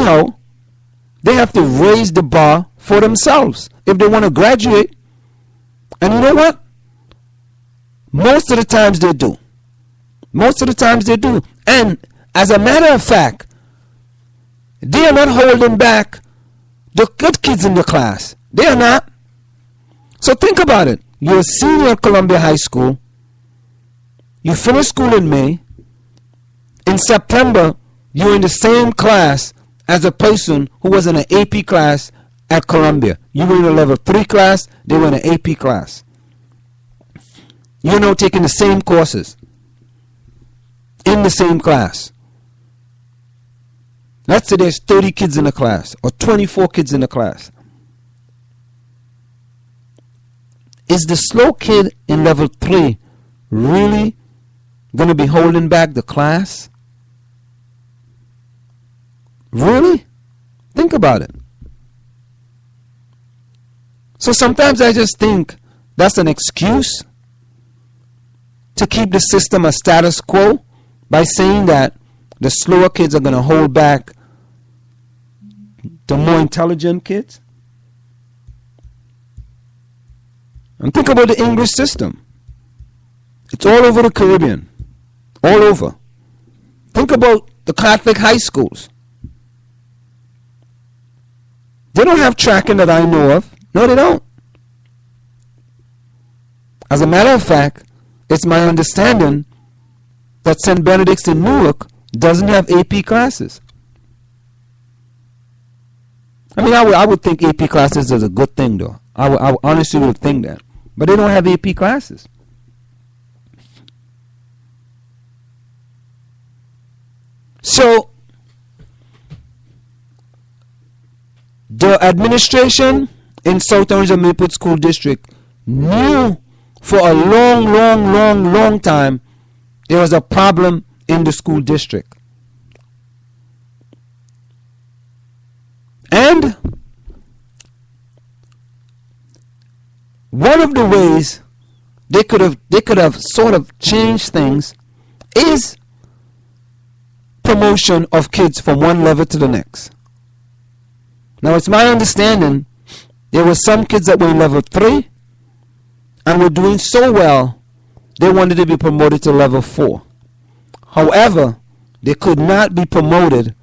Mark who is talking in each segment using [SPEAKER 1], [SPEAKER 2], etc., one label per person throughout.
[SPEAKER 1] somehow they have to raise the bar for themselves if they want to graduate. And you know what? Most of the times they do. Most of the times they do. And as a matter of fact, they are not holding back the good kids in the class. They are not. So think about it. You're a senior at Columbia High School. You finish school in May. In September, you're in the same class as a person who was in an AP class at Columbia. You were in a level 3 class. They were in an AP class. You're now taking the same courses in the same class. Let's say there's 30 kids in the class or 24 kids in the class. Is the slow kid in level 3 really going to be holding back the class? Really? Think about it. So sometimes I just think that's an excuse to keep the system a status quo by saying that the slower kids are going to hold back the more intelligent kids. And think about the English system. It's all over the Caribbean. All over. Think about the Catholic high schools. They don't have tracking that I know of. No, they don't. As a matter of fact, it's my understanding that St. Benedict's in Newark doesn't have AP classes. I mean, I would think AP classes is a good thing, though. I honestly would think that. But they don't have AP classes. So, the administration in South Orange and Mayport School District knew for a long time there was a problem in the school district. And one of the ways they could have sort of changed things is promotion of kids from one level to the next. Now it's my understanding there were some kids that were in level 3 and were doing so well they wanted to be promoted to level 4. However, they could not be promoted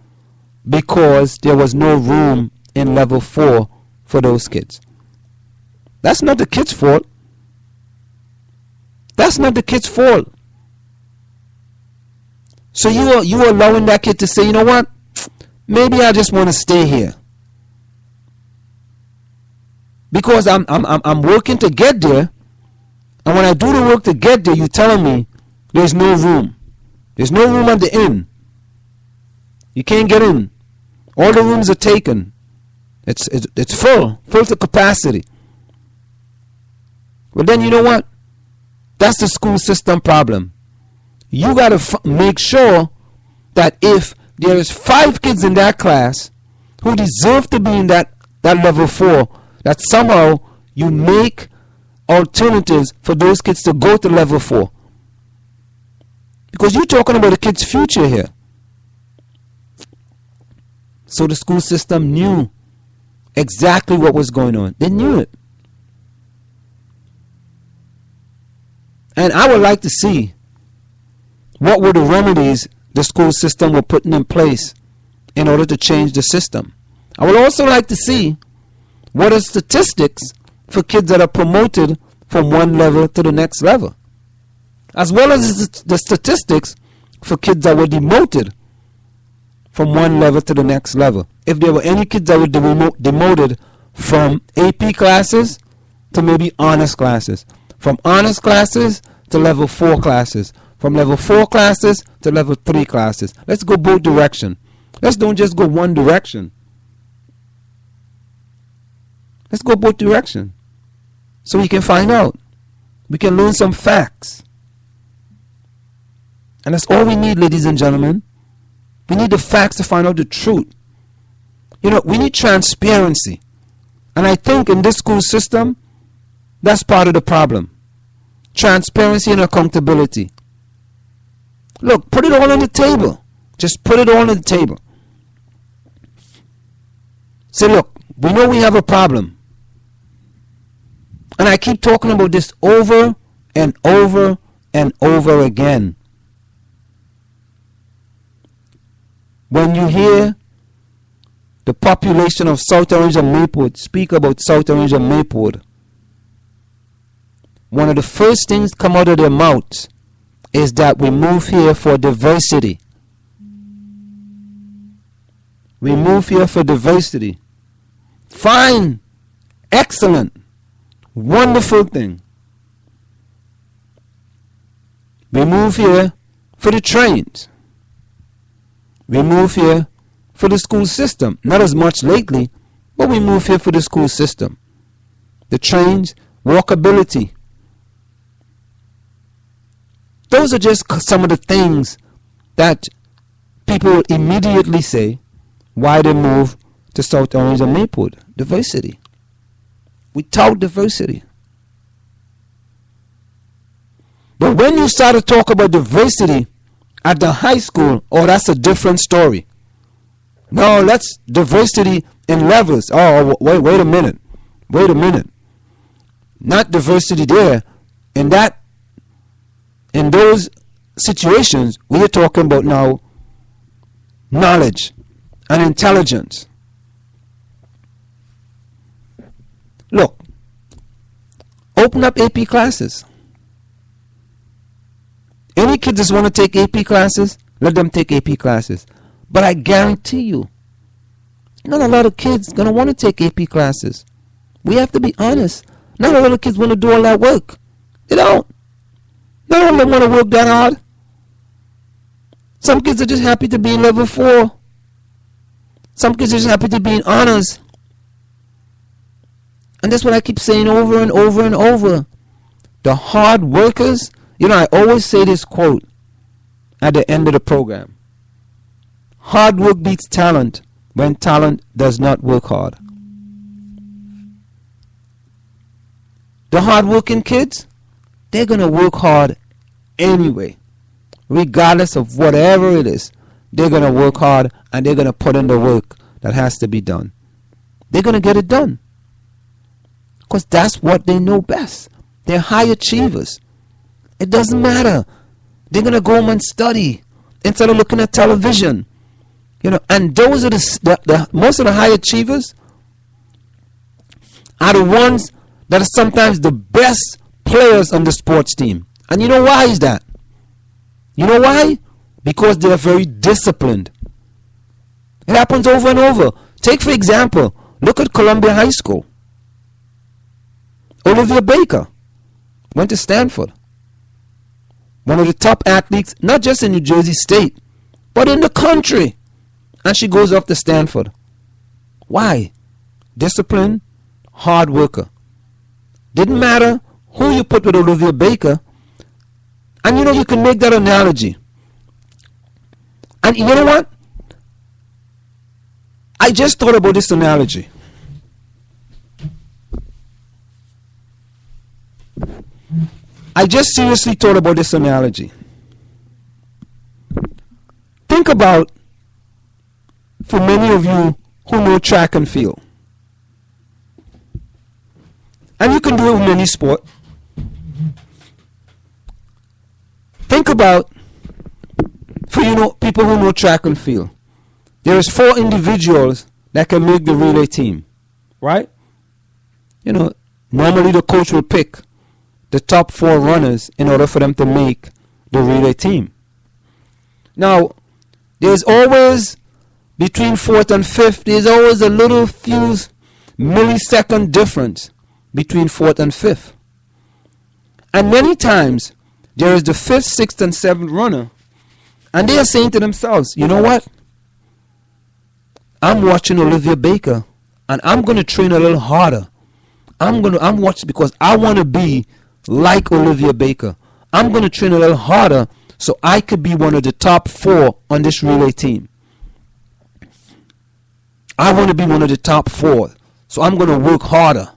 [SPEAKER 1] because there was no room in level 4 for those kids. That's not the kid's fault. That's not the kid's fault. So you are allowing that kid to say, you know what? Maybe I just want to stay here. Because I'm working to get there. And when I do the work to get there, you're telling me there's no room. There's no room at the inn. You can't get in. All the rooms are taken. It's full to capacity. Well, then you know what? That's the school system problem. You got to make sure that if there is 5 kids in that class who deserve to be in that level 4, that somehow you make alternatives for those kids to go to level 4. Because you're talking about a kid's future here. So the school system knew exactly what was going on. They knew it. And I would like to see what were the remedies the school system were putting in place in order to change the system. I would also like to see what are statistics for kids that are promoted from one level to the next level, as well as the statistics for kids that were demoted from one level to the next level. If there were any kids that were demoted from AP classes to maybe honors classes, from honors classes to level 4 classes, from level 4 classes to level 3 classes. Let's go both directions. Let's don't just go one direction. Let's go both directions so we can find out. We can learn some facts. And that's all we need, ladies and gentlemen. We need the facts to find out the truth. You know, we need transparency. And I think in this school system, that's part of the problem. Transparency and accountability. Look, put it all on the table. Just put it all on the table. say, look, we know we have a problem. And I keep talking about this over and over and over again. When you hear the population of South Orange and Maplewood speak about South Orange and Maplewood, one of the first things come out of their mouths is that we move here for diversity. We move here for diversity. Fine. Excellent. Wonderful thing. We move here for the trains. We move here for the school system. Not as much lately, but we move here for the school system. The trains, walkability. Those are just some of the things that people immediately say why they move to South Orange and Maplewood. Diversity. We tout diversity. But when you start to talk about diversity at the high school, oh, that's a different story. No, that's diversity in levels. Oh, wait a minute. Wait a minute. Not diversity there. In those situations, we are talking about now knowledge and intelligence. Look, open up AP classes. Any kids that want to take AP classes, let them take AP classes. But I guarantee you, not a lot of kids going to want to take AP classes. We have to be honest. Not a lot of kids want to do all that work. They don't. Not all of them want to work that hard. Some kids are just happy to be in level 4. Some kids are just happy to be in honors. And that's what I keep saying over and over and over. The hard workers, I always say this quote at the end of the program. Hard work beats talent when talent does not work hard. The hard-working kids, they're going to work hard anyway. Regardless of whatever it is, they're going to work hard and they're going to put in the work that has to be done. They're going to get it done. Because that's what they know best. They're high achievers. It doesn't matter. They're going to go home and study instead of looking at television. And those are the most of the high achievers are the ones that are sometimes the best players on the sports team. And you know why is that? You know why? Because they are very disciplined. It happens over and over. Take, for example, look at Columbia High School. Olivia Baker went to Stanford. One of the top athletes, not just in New Jersey State, but in the country. And she goes off to Stanford. Why? Discipline, hard worker. Didn't matter who you put with Olivia Baker. And you can make that analogy. And you know what? I just thought about this analogy. I just seriously thought about this analogy. Think about, for many of you who know track and field. And you can do it with any sport. Think about, for people who know track and field. There is 4 individuals that can make the relay team. Right? Normally the coach will pick the top 4 runners in order for them to make the relay team. Now, there's always, between 4th and 5th, there's always a little few millisecond difference between 4th and 5th. And many times, there is the 5th, 6th, and 7th runner, and they are saying to themselves, you know what? I'm watching Olivia Baker, and I'm going to train a little harder. I'm watching because I want to be like Olivia Baker. I'm going to train a little harder so I could be one of the top 4 on this relay team. I want to be one of the top 4, so I'm going to work harder.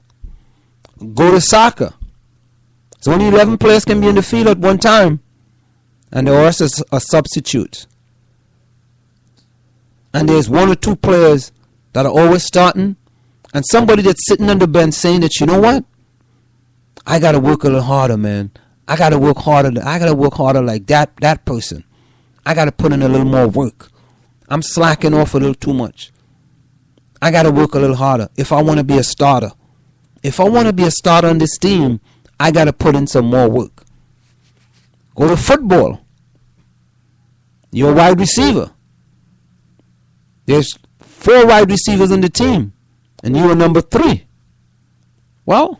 [SPEAKER 1] Go to soccer. So only 11 players can be in the field at one time, and the rest is a substitute. And there's 1 or 2 players that are always starting, And somebody that's sitting on the bench saying that, you know what? I got to work a little harder, man. I got to work harder. I got to work harder like that person. I got to put in a little more work. I'm slacking off a little too much. I got to work a little harder if I want to be a starter. If I want to be a starter on this team, I got to put in some more work. Go to football. You're a wide receiver. There's 4 wide receivers on the team, and you are number 3. Well,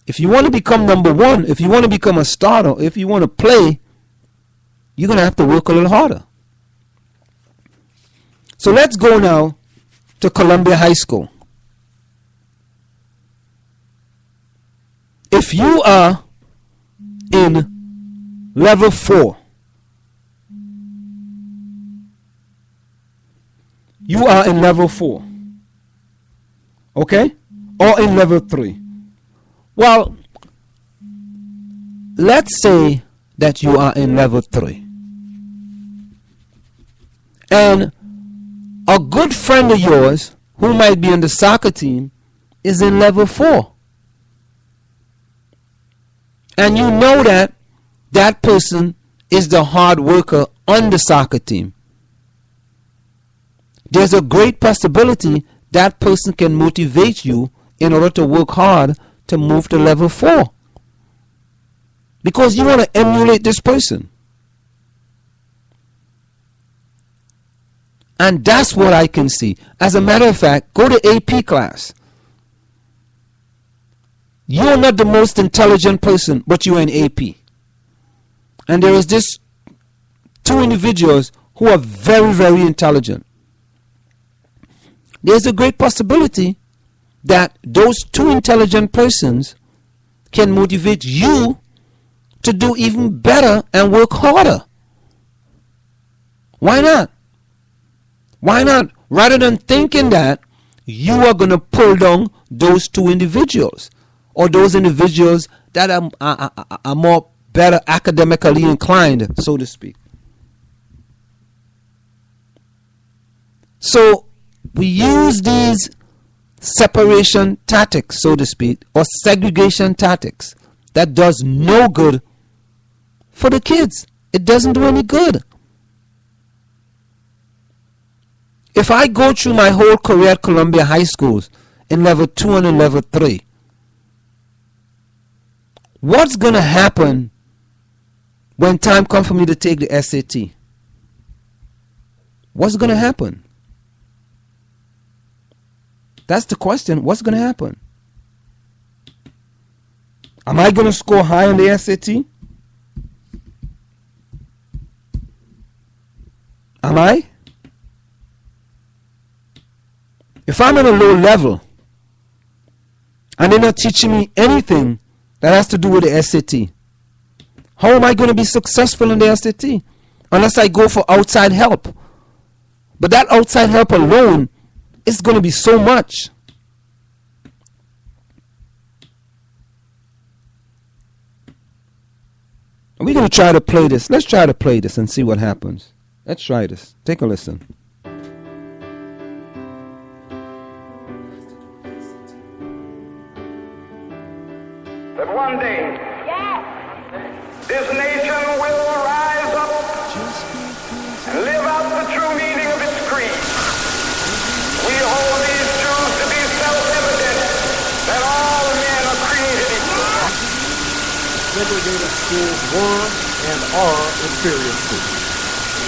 [SPEAKER 1] if you want to become number 1, if you want to become a starter, if you want to play, you're going to have to work a little harder. So let's go now to Columbia High School. If you are in level 4, you are in level 4, okay, or in level 3. Well, let's say that you are in level 3, and a good friend of yours who might be on the soccer team is in level 4. And you know that that person is the hard worker on the soccer team. There's a great possibility that person can motivate you in order to work hard to move to level 4. Because you want to emulate this person. And that's what I can see. As a matter of fact, go to AP class. You're not the most intelligent person, but you're in AP. And there is this 2 individuals who are very, very intelligent. There's a great possibility that those 2 intelligent persons can motivate you to do even better and work harder. Why not? Why not? Rather than thinking that you are going to pull down those 2 individuals, or those individuals that are more better academically inclined, so to speak. So we use these separation tactics, so to speak, or segregation tactics that does no good for the kids. It doesn't do any good. If I go through my whole career at Columbia High Schools in level 2 and in level 3, what's going to happen when time comes for me to take the SAT? What's going to happen? That's the question. What's going to happen? Am I going to score high on the SAT? Am I? If I'm at a low level and they're not teaching me anything that has to do with the SAT, how am I going to be successful in the SAT? Unless I go for outside help. But that outside help alone is going to be so much. We're going to try to play this. Let's try to play this and see what happens. Let's try this. Take a listen.
[SPEAKER 2] That one day, this nation will rise up and live out the true meaning of its creed. We hold these truths to be self-evident, that all men are created equal.
[SPEAKER 3] Segregated schools were and are inferior schools.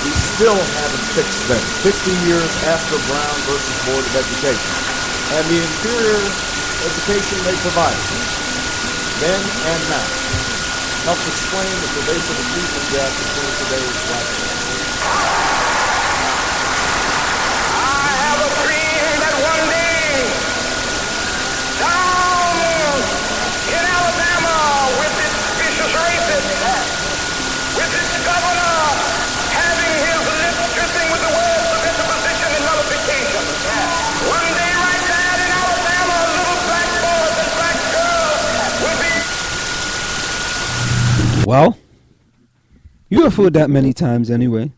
[SPEAKER 3] We still haven't fixed them 50 years after Brown versus Board of Education. And the inferior education they provide, then and now, helps explain the pervasive achievement gap between today's black families.
[SPEAKER 2] I have a dream that one day, down in Alabama, with its vicious racists, with its governor having his lips dripping with the words of interposition and nullification, one day right there in Alabama, little black boys and black girls will be...
[SPEAKER 1] Well, you have heard that many times anyway.